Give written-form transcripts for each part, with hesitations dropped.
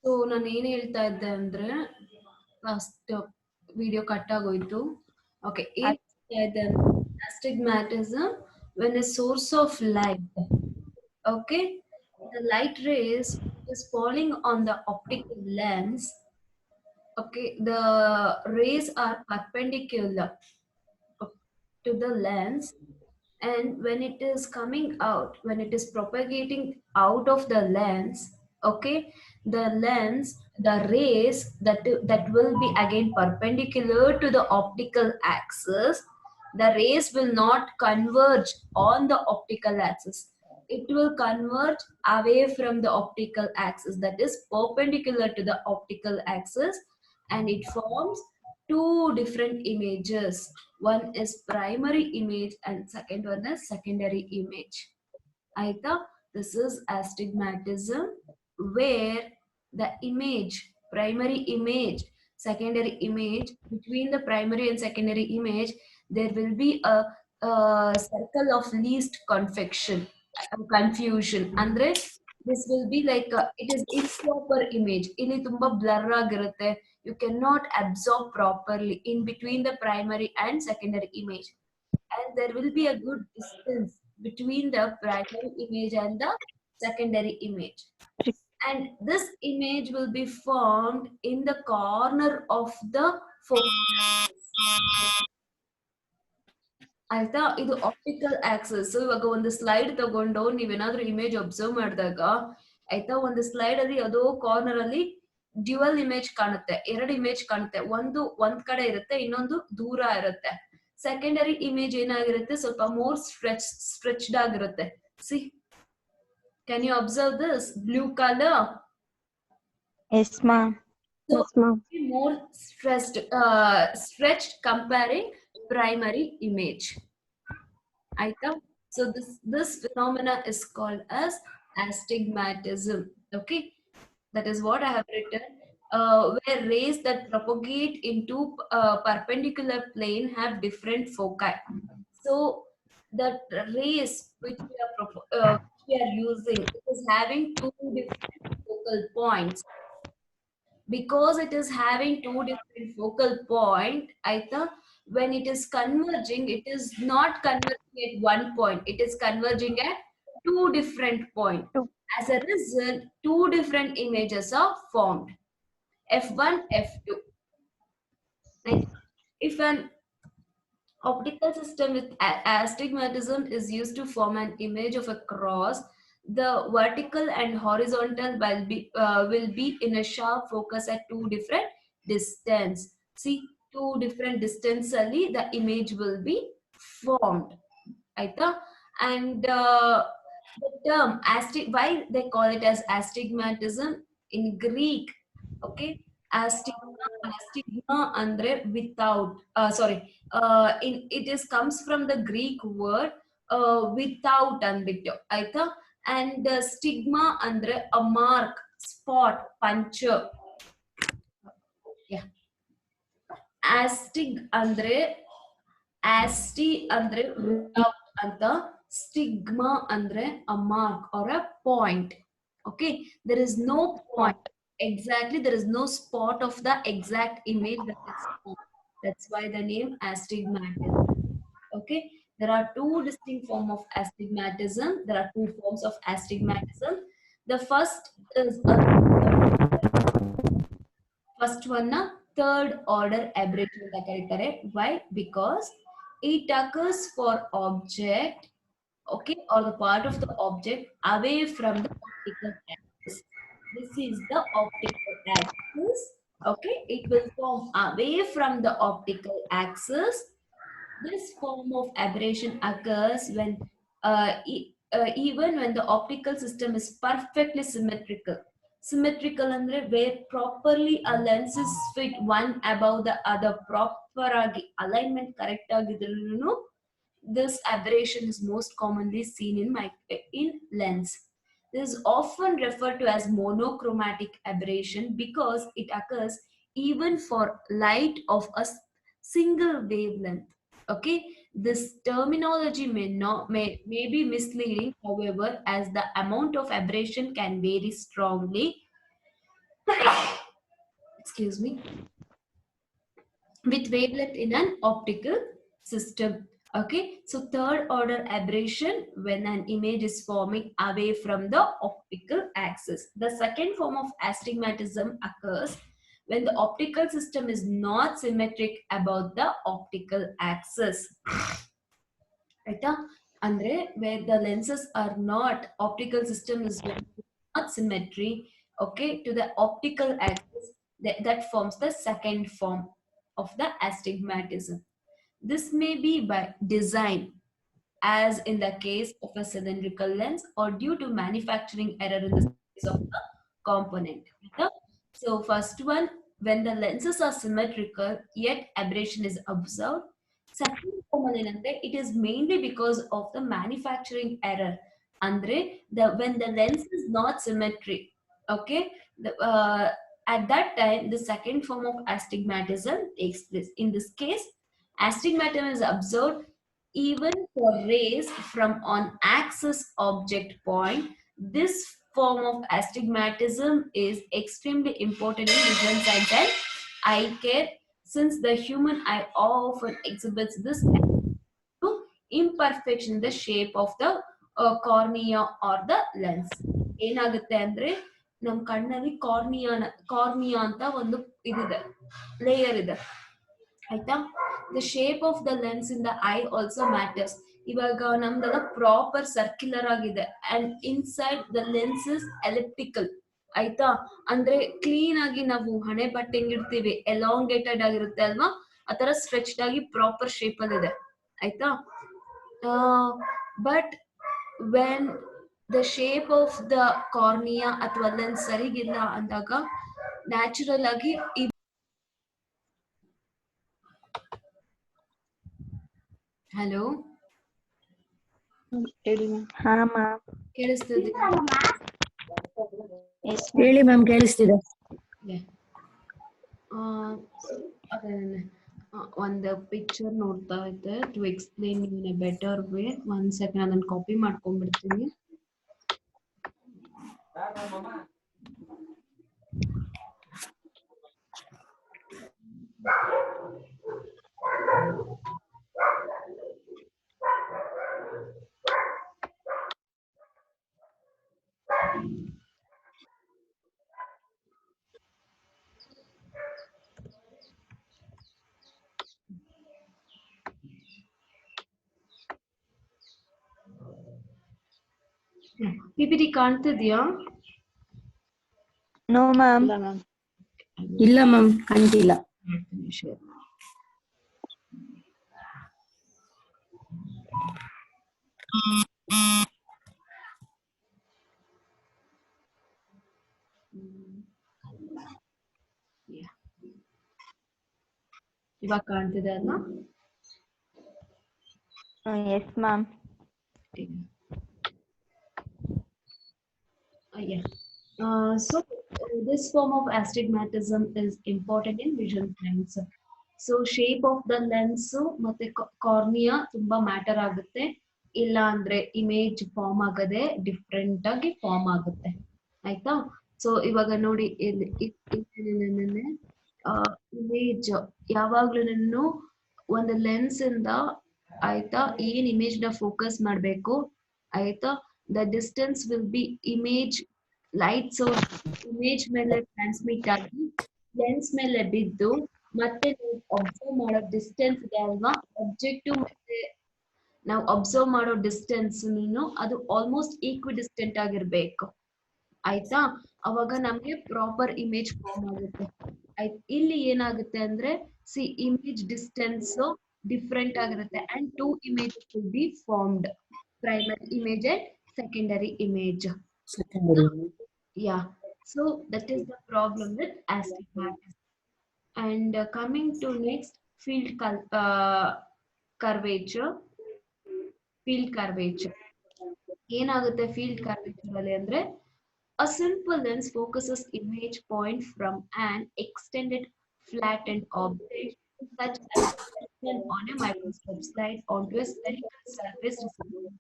So ನಾನು ಏನ್ ಹೇಳ್ತಾ ಇದ್ದೆ ಅಂದ್ರೆ ಲಾಸ್ಟ್ ವಿಡಿಯೋ ಕಟ್ ಆಗೋಯ್ತು. ಓಕೆ, ಏನ್ ಹೇಳ್ತಾ ಇದ್ದೆ ಅಂದ್ರೆ astigmatism when a source of light, okay, the light rays is falling on the optical lens. Okay, the rays are perpendicular to the lens, and when it is coming out, when it is propagating out of the lens, okay, the rays that will be again perpendicular to the optical axis, the rays will not converge on the optical axis. It will converge away from the optical axis, that is perpendicular to the optical axis, and it forms two different images. One is primary image and second one is secondary image. Aita, this is astigmatism, where the image, primary image, secondary image, between the primary and secondary image, there will be a circle of least confusion. Andre, this will be like it is improper image. Ili tumba blur ಆಗಿರುತ್ತೆ. You cannot absorb properly in between the primary and secondary image, and there will be a good distance between the primary image and the secondary image, and this image will be formed in the corner of the focus. ಆಯ್ತಾ, ಇದು optical access. ಇವಾಗ ಒಂದು slide ತಗೊಂಡು ನೀವೇನಾದ್ರೂ image observe ಮಾಡಿದಾಗ ಆಯ್ತಾ, ಒಂದು slide ಅಲ್ಲಿ ಯಾವುದೋ ಕಾರ್ನರ್ ಅಲ್ಲಿ ಡ್ಯುಯಲ್ ಇಮೇಜ್ ಕಾಣುತ್ತೆ, ಎರಡು ಇಮೇಜ್ ಕಾಣುತ್ತೆ, ಒಂದ್ ಕಡೆ ಇರುತ್ತೆ, ಇನ್ನೊಂದು ದೂರ ಇರುತ್ತೆ. ಸೆಕೆಂಡರಿ ಇಮೇಜ್ ಏನಾಗಿರುತ್ತೆ, ಸ್ವಲ್ಪ ಮೋರ್ ಸ್ಟ್ರೆಚ್ಡ್ ಆಗಿರುತ್ತೆ. See, can you observe this blue colour? Yes, ma'am. So more stretched comparing primary image. Aita? So this phenomena is called as astigmatism. Okay, that is what I have written. Where rays that propagate into perpendicular plane have different foci. So the rays which we are using, it is having two different focal points. Because it is having two different focal point, either when it is converging, it is not converging at one point, it is converging at two different points. As a result, two different images are formed, f1, f2. And if an optical system with astigmatism is used to form an image of a cross, the vertical and horizontal will be in a sharp focus at two different distance. See, two different distance ali the image will be formed. Aita? And the term why they call it as astigmatism in Greek, okay, astigma andre without, sorry, it comes from the Greek word without anbittu aita, and stigma andre a mark, spot, puncture. Yeah, asti andre without anta, stigma andre a mark or a point. Okay, there is no point exactly, there is no spot of the exact image that is formed. That's why the name astigmatism. Okay, there are two distinct forms of astigmatism. There are two forms of astigmatism. The first is first one, third order aberration ಅಂತ ಕರೀತಾರೆ. Why? Because it occurs for object, okay, or the part of the object away from the optical axis. This is the optical axis. Okay, it will form away from the optical axis. This form of aberration occurs when even when the optical system is perfectly symmetrical. Symmetrical andre where properly a lens is fit one above the other, proper agi alignment correct agidrunu, this aberration is most commonly seen in lens. This is often referred to as monochromatic aberration because it occurs even for light of a single wavelength. Okay, this terminology may be misleading, however, as the amount of aberration can vary strongly. excuse me, with wavelength in an optical system. Okay, so third order aberration when an image is forming away from the optical axis. The second form of astigmatism occurs when the optical system is not symmetric about the optical axis. ಆಯ್ತಾ ಅಂದ್ರೆ where the lenses are not, optical system is not symmetry, okay, to the optical axis, that forms the second form of the astigmatism. This may be by design, as in the case of a cylindrical lens, or due to manufacturing error in the size of the component. Yeah? So first one, when the lenses are symmetrical yet aberration is observed. Second form ಏನಂದ್ರೆ, it is mainly because of the manufacturing error. Andre, when the lens is not symmetric, okay, at that time the second form of astigmatism takes place. In this case, astigmatism is observed even for rays from on axis object point. This form of astigmatism is extremely important in vision science and eye care, since the human eye often exhibits this imperfection in the shape of the cornea or the lens. ಏನಾಗುತ್ತೆ ಅಂದ್ರೆ ನಮ್ ಕಣ್ಣಲ್ಲಿ cornea ಅಂತ ಒಂದು ಇದಿದೆ, layer ಇದೆ ಆಯ್ತಾ. The shape of the lens in the I also matters. ಇವಾಗ ನಮ್ದೆಲ್ಲ ಪ್ರಾಪರ್ ಸರ್ಕ್ಯುಲರ್ ಆಗಿದೆ and inside the lens is elliptical ಆಯ್ತಾ. ಅಂದ್ರೆ ಕ್ಲೀನ್ ಆಗಿ ನಾವು ಹಣೆ ಬಟ್ಟೆ ಹೆಂಗಿರ್ತೀವಿ ಎಲಾಂಗೇಟೆಡ್ ಆಗಿರುತ್ತೆ ಅಲ್ವಾ, ಆತರ ಸ್ಟ್ರೆಚ್ಡ್ ಆಗಿ ಪ್ರಾಪರ್ ಶೇಪ್ ಅಲ್ಲಿ ಇದೆ ಆಯ್ತಾ. But when the shape of the cornea ಅಥವಾ ಲೆನ್ಸ್ ಸರಿಗಿಲ್ಲ ಅಂದಾಗ ನ್ಯಾಚುರಲ್ ಆಗಿ ಹಲೋ ಹಾ ಮ್ಯಾಮ್. ಕೇಳಿಸ್ತದೆ? ಹೇಳಿ ಮ್ಯಾಮ್, ಕೇಳಿಸ್ತಿದೆ. ಒಂದು ಪಿಕ್ಚರ್ ನೋಡ್ತಾ ಇದ್ದೆ to explain in a better way. ಒಂದ್ ಸೆಕೆಂಡ್ ಅದನ್ನ ಕಾಪಿ ಮಾಡ್ಕೊಂಡ್ಬಿಡ್ತೀನಿ. ಪಿಪಿಟಿ ಕಾಣ್ತಿದ್ಯಾ? No ma'am. ಇಲ್ಲ ಮ್ಯಾಮ್, ಕಾಣ್ತಿಲ್ಲ. ಇವಾಗ ಕಾಣ್ತಿದೆ ಅಲ್ಲ? Yes ma'am. Yeah. So this form of astigmatism is important in vision science. So shape of the lens ಮತ್ತೆ ಕಾರ್ನಿಯಾ ತುಂಬಾ ಮ್ಯಾಟರ್ ಆಗುತ್ತೆ. ಇಲ್ಲ ಅಂದ್ರೆ ಇಮೇಜ್ ಫಾರ್ಮ್ ಆಗದೆ ಡಿಫ್ರೆಂಟ್ ಆಗಿ ಫಾರ್ಮ್ ಆಗುತ್ತೆ ಆಯ್ತಾ. ಸೊ ಇವಾಗ ನೋಡಿ ಇಮೇಜ್ ಯಾವಾಗ್ಲೂ ಒಂದು ಲೆನ್ಸ್ ಇಂದ ಆಯ್ತಾ ಏನ್ ಇಮೇಜ್ ನ ಫೋಕಸ್ ಮಾಡ್ಬೇಕು ಆಯ್ತಾ. The distance will be image light source image ಮೇಲೆ ಟ್ರಾನ್ಸ್ಮಿಟ್ ಆಗಿ ಲೆನ್ಸ್ ಮೇಲೆ ಬಿದ್ದು ಮತ್ತೆ ನಾವು ಅಬ್ಸರ್ವ್ ಮಾಡೋ ಡಿಸ್ಟೆನ್ಸ್ ಇದೆ ಅಲ್ವಾ, ಆಬ್ಜೆಕ್ಟಿವ್ ಮತ್ತೆ ನಾವು ಅಬ್ಸರ್ವ್ ಮಾಡೋ ಡಿಸ್ಟೆನ್ಸ್ ಅದು ಆಲ್ಮೋಸ್ಟ್ ಈಕ್ವಿಡಿಸ್ಟೆಂಟ್ ಆಗಿರ್ಬೇಕು ಆಯ್ತಾ. ಅವಾಗ ನಮ್ಗೆ ಪ್ರಾಪರ್ ಇಮೇಜ್ ಫಾರ್ಮ್ ಆಗುತ್ತೆ. ಇಲ್ಲಿ ಏನಾಗುತ್ತೆ ಅಂದ್ರೆ ಸಿ ಇಮೇಜ್ ಡಿಸ್ಟೆನ್ಸ್ ಡಿಫ್ರೆಂಟ್ ಆಗಿರುತ್ತೆ and two images will be formed, primary image and secondary image. Yeah, so that is the problem with astigmatism. And coming to next, curvature. Field curvature ಏನಾಗುತ್ತೆ field curvature ಅಲ್ಲಿ ಅಂದ್ರೆ a simple lens focuses image point from an extended flattened object such as on a microscope slide onto a spherical surface resembling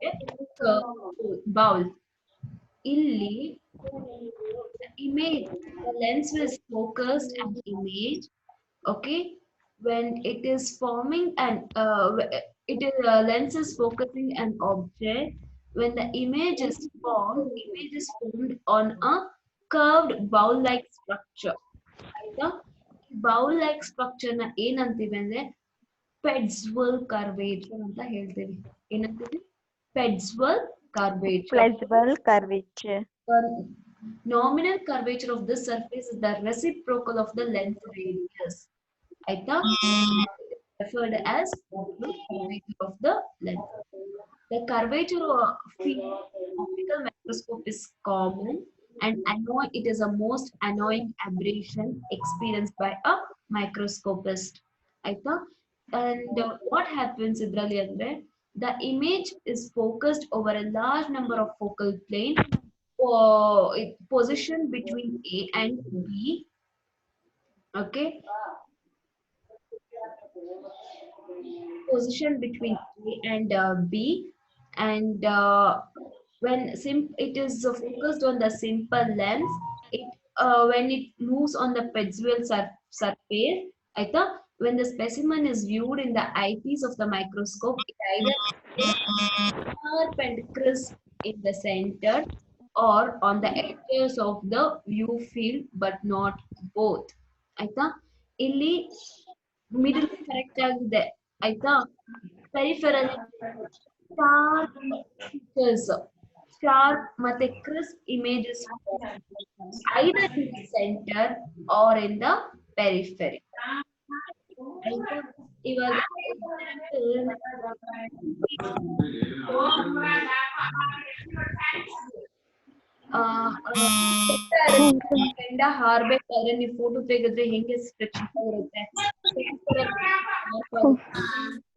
a bowl. ಇಲ್ಲಿ image, the lens is focused an image, okay, when it is forming and it is lens is focusing an object. When the image is formed on a curved bowl like structure. ಆಯ್ತಾ? bowl like structure ನ ಏನಂತೀವಿ ಅಂದ್ರೆ ಪೆಡ್ಸ್ವಲ್ curvature ಅಂತ ಹೇಳ್ತೀವಿ. ಏನಂತೀವಿ? ಪೆಡ್ಸ್ವಲ್ curvature. Flexible curvature. Nominal curvature of this surface is the reciprocal of the length radius. ಆಯ್ತಾ? Referred as nominal curvature of the length. The curvature of optical microscope is common and it is a most annoying aberration experienced by a microscopist. ಆಯ್ತಾ? And what happens idralli andre the image is focused over a large number of focal plane positioned between A and B. Okay, position between A and B, and when it is focused on the simple lens, it when it moves on the pixel surface, aita, when the specimen is viewed in the eyepiece of the microscope, it either is sharp and crisp in the center or on the edges of the view field, but not both. ಆಯ್ತಾ? ಇಲ್ಲಿ middle correct ಆಗಿದೆ. ಆಯ್ತಾ? Peripheral sharp features, sharp ಮತ್ತೆ crisp images either in the center or in the periphery. ಆಯ್ತಾ? ಇವಾಗ ಕೆಂಡ ಹಾರ್ಬೇಕಾದ್ರೆ ನೀವು photo ತೆಗೆದ್ರೆ ಹೆಂಗೆ ಸ್ಟ್ರೆಚ್ ಇರುತ್ತೆ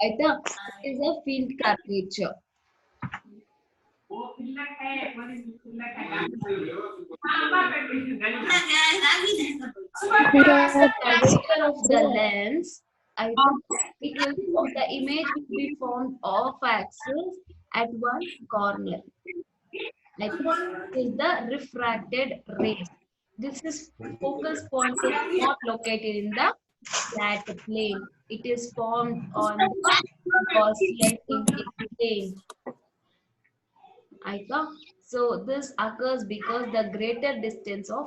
ಆಯ್ತಾ? Is a field curvature. Curvature of the lens, the image will be formed off axis at one corner. Like is the refracted rays. This is focus point is not located in the flat plane. It is formed on the Gaussian plane. So this occurs because the greater distance of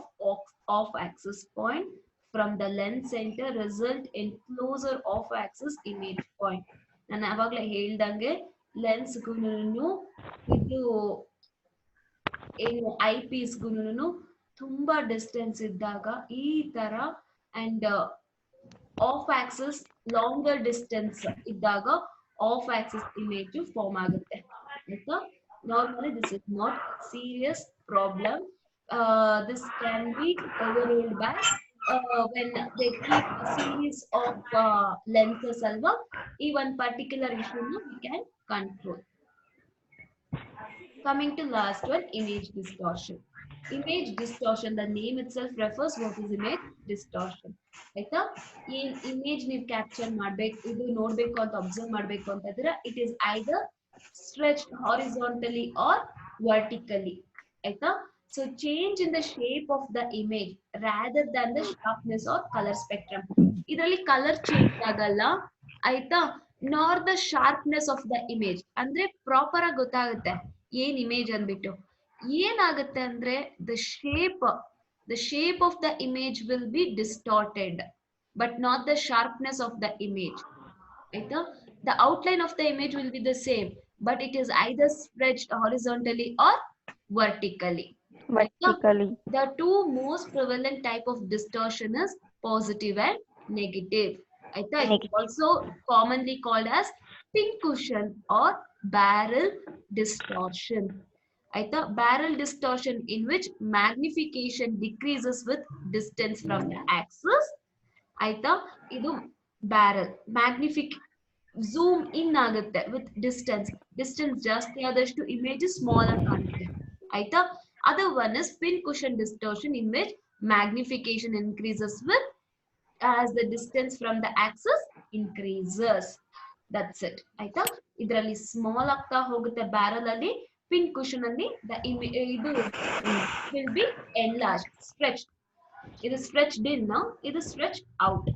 off-axis point from the lens center result in closer off-axis image point. ನಾನು ಆವಾಗಲೇ ಹೇಳ್ದಂಗೆ lens ಗುನು ಇದು ಏನು I piece ಗುನು ತುಂಬಾ distance ಇದ್ದಾಗ ಈ ತರ and of Axis longer distance ಇದ್ದಾಗ ಆಫ್ ಆಕ್ಸಿಸ್ ಇಮೇಜ್ ಫಾರ್ಮ್ ಆಗುತ್ತೆ. ಆಯ್ತಾ? Normally, this is not serious problem. This can be overruled by when they keep a series of lenses. Alva, even particular issue we can control. Coming to last one, image distortion. Image distortion, the name itself refers what is image distortion. ಆಯ್ತಾ? ಈ image ನೀವು capture ಮಾಡ್ಬೇಕು, ಇದು ನೋಡ್ಬೇಕು ಅಂತ observe ಮಾಡ್ಬೇಕು ಅಂತಂದ್ರೆ it is either stretched horizontally or vertically. ಆಯ್ತಾ? So change in the shape of the image rather than the sharpness or color spectrum. ಇದರಲ್ಲಿ ಕಲರ್ ಚೇಂಜ್ ಆಗಲ್ಲ. ಆಯ್ತಾ? nor the sharpness of the image. ಅಂದ್ರೆ proper ಆಗಿ ಗೊತ್ತಾಗುತ್ತೆ ಏನ್ image ಅಂದ್ಬಿಟ್ಟು. ಏನಾಗುತ್ತೆ ಅಂದ್ರೆ the shape of the image will be distorted but not the sharpness of the image. ಆಯ್ತಾ? The outline of the image will be the same, but it is either stretched horizontally or vertically. Vertically. The two most prevalent type of distortion is positive and negative. It is also commonly called as pincushion or barrel distortion. Barrel distortion in which magnification decreases with distance from the axis. Idu barrel zoom in ಆಗುತ್ತೆ with distance ಜಾಸ್ತಿ ಆದಷ್ಟು image smaller ಕಾಣುತ್ತೆ. ಆಯ್ತಾ? Other one is pincushion distortion in which magnification increases with as the distance from the axis increases. That's it. ಆಯ್ತಾ? ಇದರಲ್ಲಿ small ಆಗ್ತಾ ಹೋಗುತ್ತೆ barrel ಅಲ್ಲಿ, pin cushion ಅಲ್ಲಿ ಇದು will be enlarged, stretched. ಇದು stretched in, ಇದು stretched out.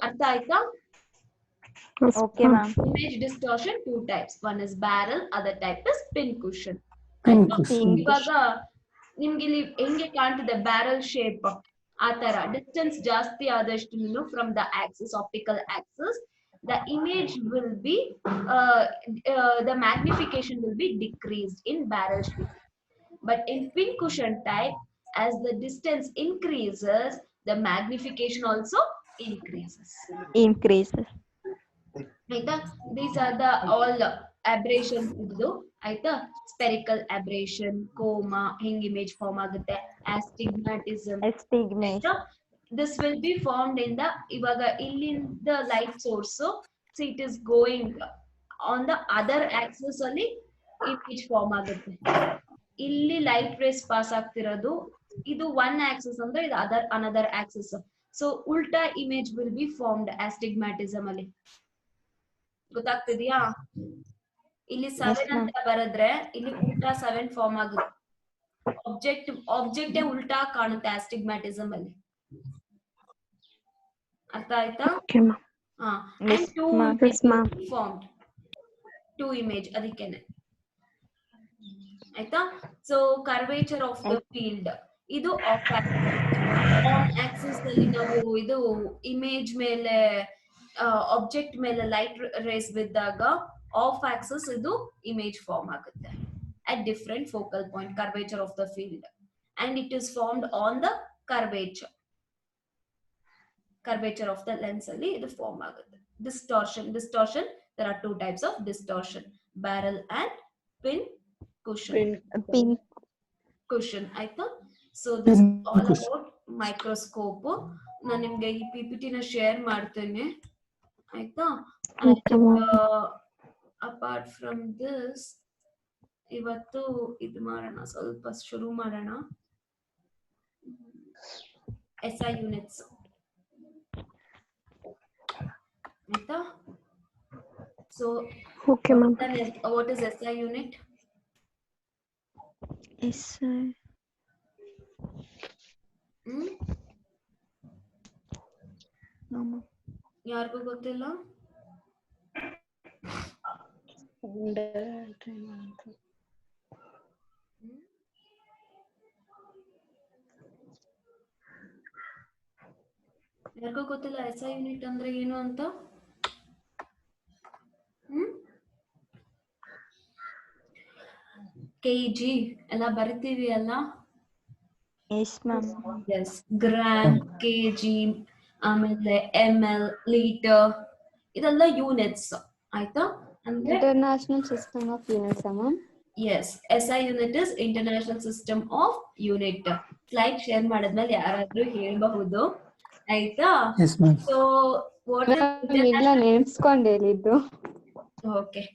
ಅರ್ಥ ಆಯ್ತಾ? Okay, ma'am. Image distortion two types. One is barrel, other type is pin cushion. Pin ಆಯ್ತಾ? cushion. ಇವಾಗ ನಿಮ್ಗೆ ಇಲ್ಲಿ ಹೆಂಗೆ ಕಾಣ್ತಿದೆ ಬ್ಯಾರಲ್ ಶೇಪ್ ಆ ತರ ಡಿಸ್ಟೆನ್ಸ್ ಜಾಸ್ತಿ ಆದಷ್ಟು from the Axis, optical Axis, the image will be the magnification will be decreased in barrel shape. But in pin cushion type, as the distance increases, the magnification also increases. Increases. ಆಯ್ತಾ? These are the all aberrations ಇದ್ದು ಆಯ್ತಾ? Spherical aberration, coma, ಹೆಂಗ್ image form ಆಗುತ್ತೆ, astigmatism. Astigmatism. This will be formed in the ಇವಾಗ ಇಲ್ಲಿಂದ light source, so it is going on the other axis ಅಲ್ಲಿ image form ಆಗುತ್ತೆ. ಇಲ್ಲಿ light rays pass ಆಗ್ತಿರೋದು, ಇದು one axis ಅಂದ್ರೆ ಇದು another axis. So ulta image will be formed astigmatism ಅಲ್ಲಿ. ಗೊತ್ತಾಗ್ತಿದ್ಯಾ? ಇಲ್ಲಿ 7 ಅಂತ ಬರೆದ್ರೆ ಇಲ್ಲಿ ಉಲ್ಟಾ 7 ಫಾರ್ಮ್ ಆಗುತ್ತೆ. ಆಬ್ಜೆಕ್ಟ್ ಉಲ್ಟಾ ಕಾಣುತ್ತೆ astigmatism ಅಲ್ಲಿ. ಅರ್ಥ ಆಯ್ತಾ? Okay, ma'am. And two Yes, ma'am. formed. Two image ಅದಕ್ಕೇನೆ. ಆಯ್ತಾ? So curvature of the field ಇದು ಆಫ್ ಆನ್ ಆಕ್ಸಿಸ್ ಅಲ್ಲಿ ನಾವು ಇದು ಇಮೇಜ್ ಮೇಲೆ ಆಬ್ಜೆಕ್ಟ್ ಮೇಲೆ ಲೈಟ್ ರೇಸ್ ಬಿದ್ದಾಗ ಆಫ್ ಆಕ್ಸಿಸ್ ಇದು ಇಮೇಜ್ ಫಾರ್ಮ್ ಆಗುತ್ತೆ at different focal point, curvature of the field, and it is formed on the curvature of the lens ಅಲ್ಲಿ ಇದು ಫಾರ್ಮ್ ಆಗುತ್ತೆ. distortion there are two types of distortion, barrel and pin cushion. ಆಯ್ತಾ? So this is all about microscope. ನಾನು ನಿಮ್ಗೆ ಈ PPT ನ share ಮಾಡ್ತೇನೆ ಆಯ್ತಾ? ಅಪಾರ್ಟ್ ಫ್ರಮ್ ದಿಸ್ ಇವತ್ತು ಇದು ಮಾಡೋಣ, ಸ್ವಲ್ಪ ಶುರು ಮಾಡೋಣ. SI units ಆಯ್ತಾ? So Okay, ma'am. what is SI unit? Yes, sir. No, ma'am. ಯಾರಿಗೂ ಗೊತ್ತಿಲ್ಲ? ಯಾರಿಗೂ ಗೊತ್ತಿಲ್ಲ SI ಯೂನಿಟ್ ಅಂದ್ರೆ ಏನು ಅಂತ? kg ಎಲ್ಲ ಬರಿತೀವಿ ಅಲ್ಲ? Yes, ma'am. Yes, gram, kg, ಆಮೇಲೆ ml, ಲೀಟರ್, ಇದೆಲ್ಲ ಯೂನಿಟ್ಸ್ ಆಯ್ತಾ? ಅಂದ್ರೆ International System of Units, ma'am. Yes, SI unit is International System of Unit. Slide share ಮಾಡಿದ್ಮೇಲೆ ಯಾರಾದ್ರೂ ಹೇಳ್ಬಹುದು ಆಯ್ತಾ? Yes, ma'am. So what is ಇಲ್ಲ ನೆನ್ಸ್ಕೊಂಡ್ ಹೇಳಿದ್ದು. Okay,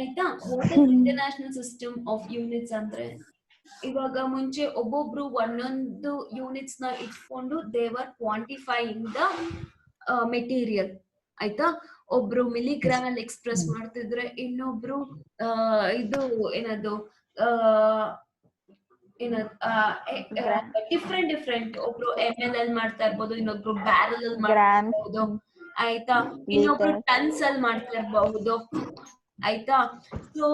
ಆಯ್ತಾ? What is International System of Units ಅಂದ್ರೆ ಇವಾಗ ಮುಂಚೆ ಒಬ್ಬೊಬ್ರು ಒಂದೊಂದು ಯೂನಿಟ್ಸ್ ನ ಇಟ್ಕೊಂಡು they were quantifying the material ಆಯ್ತಾ? ಒಬ್ರು ಮಿಲಿಗ್ರಾಮ್ ಅಲ್ಲಿ ಎಕ್ಸ್ಪ್ರೆಸ್ ಮಾಡ್ತಿದ್ರೆ ಇನ್ನೊಬ್ರು ಇದು ಏನದು ಡಿಫ್ರೆಂಟ್ ಒಬ್ರು ml ಅಲ್ಲಿ ಮಾಡ್ತಾ ಇರ್ಬೋದು, ಇನ್ನೊಬ್ರು ಬ್ಯಾರಲ್ ಅಲ್ಲಿ ಮಾಡ್ತಾ ಇರ್ಬೋದು ಆಯ್ತಾ? ಇನ್ನೊಬ್ರು ಟನ್ಸ್ ಅಲ್ಲಿ ಮಾಡ್ತಾ ಇರಬಹುದು ಆಯ್ತಾ? ಸೊ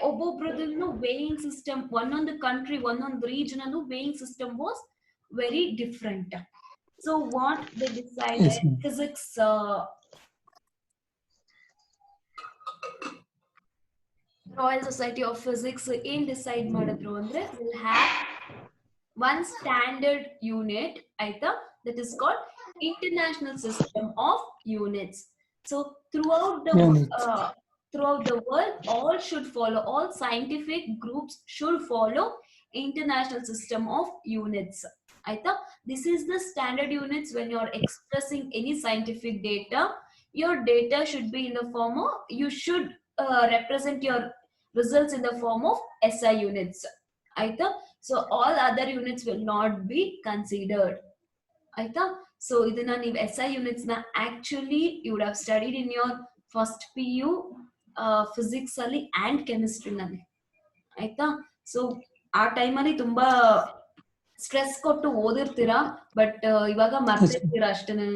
ಒಬ್ಬೊಬ್ರದನ್ನು ವೇಯಿಂಗ್ ಸಿಸ್ಟಮ್, ಒಂದೊಂದು ಕಂಟ್ರಿ ಒಂದೊಂದು ರೀಜನ್ ಅಲ್ಲೂ weighing system was very different. So what they decided, physics royal society of physics ಏನ್ ಡಿಸೈಡ್ ಮಾಡಿದ್ರು ಅಂದ್ರೆ will have one standard unit ಆಯ್ತಾ, that is called international system of units. So throughout the world, all should follow, all scientific groups should follow international system of units aita. This is the standard units. When you are expressing any scientific data, your data should be in the form of, you should represent your results in the form of SI units aita. So all other units will not be considered aita. So idana ನೀವು SI units na actually you would have studied in your first PU physics ಅಲ್ಲಿ and ಕೆಮಿಸ್ಟ್ರಿನಲ್ಲಿ ಆಯ್ತಾ. So ಆ ಟೈಮಲ್ಲಿ ತುಂಬಾ stress ಕೊಟ್ಟು ಓದಿರ್ತೀರಾ, but ಇವಾಗ ಮರ್ತಿರ್ತೀರಾ ಅಷ್ಟೇನೆ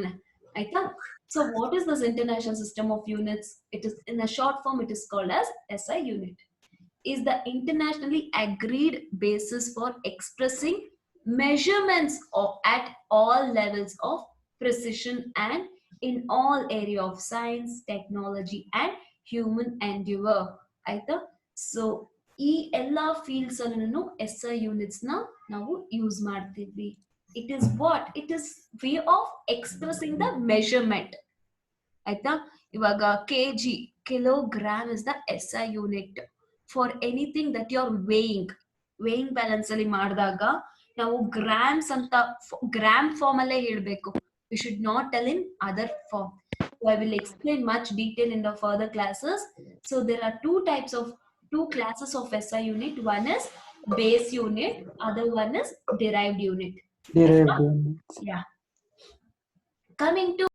ಆಯ್ತಾ. So what is this international system of units? It is in a short form it is called as SI unit. Is the internationally agreed basis for expressing measurements at all levels of precision and in all area of science, technology and human endeavor. ಆಯ್ತಾ. So ಈ ಎಲ್ಲಾ fields ಅನ್ನು SI units ನ ನಾವು use ಮಾಡ್ತೀವಿ. It is what? It is way of expressing the measurement ಆಯ್ತಾ. ಇವಾಗ kg kilogram is the SI unit for anything that you are weighing balance ಅಲ್ಲಿ ಮಾಡಿದಾಗ ನಾವು ಗ್ರಾಮ್ಸ್ ಅಂತ ಗ್ರಾಮ್ ಫಾರ್ಮ್ ಅಲ್ಲೇ ಹೇಳ್ಬೇಕು. we should not tell in other form. So I will explain much detail in the further classes. So there are two classes of SI unit. One is base unit, other one is derived unit. Derived units. Yeah. Coming to